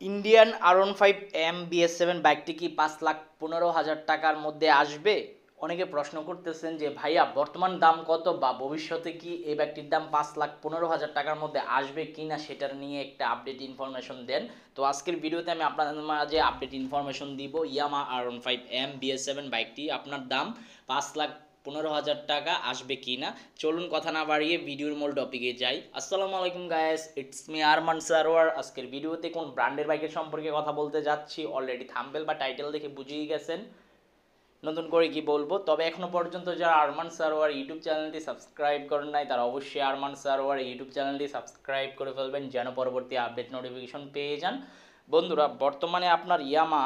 Indian R15 M BS7 বাইকটি কি 5,15,000 টাকার মধ্যে আসবে? অনেকে প্রশ্ন করতেছেন যে ভাইয়া বর্তমান দাম কত বা ভবিষ্যতে কি এই বাইকটির দাম 5,15,000 টাকার মধ্যে আসবে কি না সেটার নিয়ে একটা আপডেট ইনফরমেশন দেন। তো আজকের ভিডিওতে আমি আপনাদের মাঝে আপডেট ইনফরমেশন দিব। ইয়ামা R15 M BS7 বাইকটি আপনার দাম 5,15,000 টাকা আসবে কি না। চলুন কথা না বাড়িয়ে ভিডিওর মূল টপিকে যাই। আসসালামু আলাইকুম guys, it's me Arman Sarwar. আজকের ভিডিওতে কোন ব্র্যান্ডের বাইকের সম্পর্কে কথা বলতে যাচ্ছি অলরেডি থাম্বনেল বা টাইটেল দেখে বুঝেই গেছেন। নতুন করে কি বলবো, তবে এখনো পর্যন্ত যারা আরমান সারোয়ার ইউটিউব চ্যানেলটি সাবস্ক্রাইব করেন নাই তারা অবশ্যই আরমান সারোয়ার ইউটিউব চ্যানেলটি সাবস্ক্রাইব করে ফেলবেন যেন পরবর্তী আপডেট নোটিফিকেশন পেয়ে যান। বন্ধুরা, বর্তমানে আপনার ইয়ামা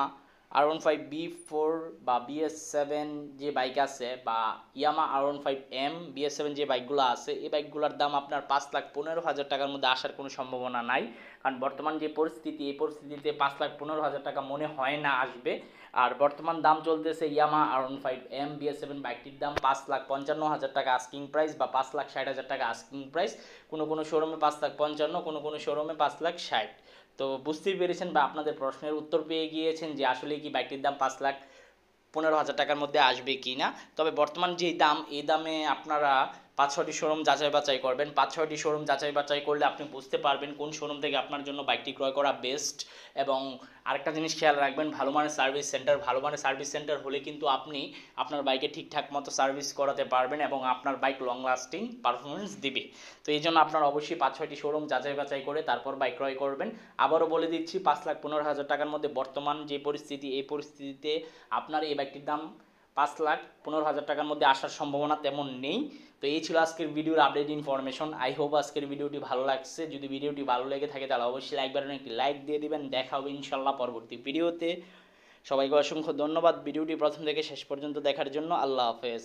R15B4 বা BS7 যে বাইক আছে বা ইয়ামা R15M BS7 যে বাইকগুলো আছে এই বাইকগুলোর দাম আপনার 5,15,000 টাকার মধ্যে আসার কোনো সম্ভাবনা নাই। কারণ বর্তমান যে পরিস্থিতি এই পরিস্থিতিতে 5,15,000 টাকা মনে হয় না আসবে। আর বর্তমান দাম চলতেছে ইয়ামা R15M BS7 বাইকটির দাম 5,55,000 টাকা আস্কিং প্রাইস বা 5,60,000 টাকা আস্কিং প্রাইস। কোনো কোনো শোরুমে 5,55,000, কোনো কোনো শোরুমে 5,60,000। তো বুঝতেই পেরেছেন বা আপনাদের প্রশ্নের উত্তর পেয়ে গিয়েছেন যে আসলে কি বাইকটির দাম 5,15,000 টাকার মধ্যে আসবে কি না। তবে বর্তমান যেই দাম এই দামে আপনারা 5-6টি শোরুম যাচাই বাছাই করবেন। 5-6টি শোরুম যাচাই বাছাই করলে আপনি বুঝতে পারবেন কোন শোরুম থেকে আপনার জন্য বাইকটি ক্রয় করা বেস্ট। এবং আরেকটা জিনিস খেয়াল রাখবেন, ভালো মানের সার্ভিস সেন্টার হলে কিন্তু আপনি আপনার বাইকে ঠিকঠাক মতো সার্ভিস করাতে পারবেন এবং আপনার বাইক লং লাস্টিং পারফরমেন্স দিবে। তো এই জন্য আপনার অবশ্যই 5-6টি শোরুম যাচাই বাছাই করে তারপর বাইক ক্রয় করবেন। আবারও বলে দিচ্ছি, 5,15,000 টাকার মধ্যে বর্তমান যে পরিস্থিতি এই পরিস্থিতিতে আপনার এই বাইকটির দাম 5,15,000 টাকার মধ্যে আসার সম্ভাবনা তেমন নেই। তো এই ছিল আজকের ভিডিওর আপডেট ইনফরমেশন। আই হোপ আজকের ভিডিওটি ভালো লাগছে। যদি ভিডিওটি ভালো লেগে থাকে তাহলে অবশ্যই লাইক বাটনে একটি লাইক দিয়ে দিবেন। দেখা হবে ইনশাল্লাহ পরবর্তী ভিডিওতে। সবাইকে অসংখ্য ধন্যবাদ ভিডিওটি প্রথম থেকে শেষ পর্যন্ত দেখার জন্য। আল্লাহ হাফেজ।